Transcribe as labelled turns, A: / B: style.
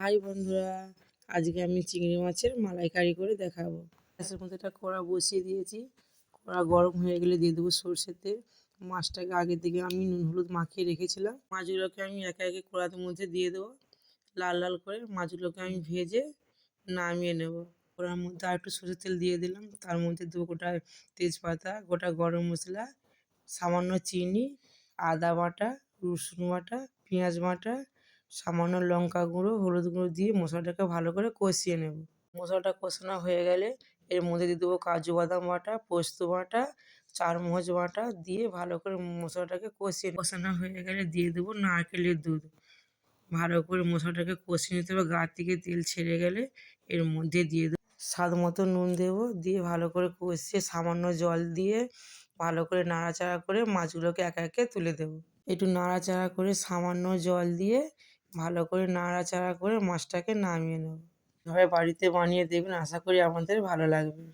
A: High বন্ধুরা, আজকে আমি চিংড়ি মাছের মালাইকারি করে দেখাবো। গ্যাসের মধ্যে একটা কড়া বসিয়ে দিয়েছি। কড়া গরম হয়ে গেলে দিয়ে দেবো সরষের তেল। মাছটাকে আগে থেকে আমি নুন হলুদ মাখিয়ে রেখেছিলাম। মাছগুলোকে আমি একে একে কড়ার মধ্যে দিয়ে দেবো। লাল লাল করে মাছগুলোকে আমি ভেজে নামিয়ে নেব। কড়ার মধ্যে আর একটু সরষের তেল দিয়ে দিলাম। তার মধ্যে দেবো গোটা তেজপাতা, গোটা গরম মশলা, সামান্য চিনি, আদা বাটা, রসুন বাটা, পেঁয়াজ বাটা, সামান্য লঙ্কা গুঁড়ো, হলুদ গুঁড়ো দিয়ে মশলাটাকে ভালো করে কষিয়ে নেব। মশলাটা কষানো হয়ে গেলে এর মধ্যে দিয়ে দেবো কাজু বাদাম বাটা, পোস্ত বাটা, চারমগজ বাটা দিয়ে ভালো করে মশলাটাকে কষানো হয়ে গেলে দিয়ে দেবো নারকেলের দুধ। ভালো করে মশলাটাকে কষিয়ে নিতে হবে। গা থেকে তেল ছেড়ে গেলে এর মধ্যে দিয়ে দেবো স্বাদ মতো নুন দেবো। দিয়ে ভালো করে কষিয়ে সামান্য জল দিয়ে ভালো করে নাড়াচাড়া করে মাছগুলোকে একে একে তুলে দেবো। একটু নাড়াচাড়া করে সামান্য জল দিয়ে ভালো করে নাড়াচাড়া করে মাছটাকে নামিয়ে নেব। এভাবে বাড়িতে বানিয়ে দেখবেন, আশা করি আমাদের ভালো লাগবে।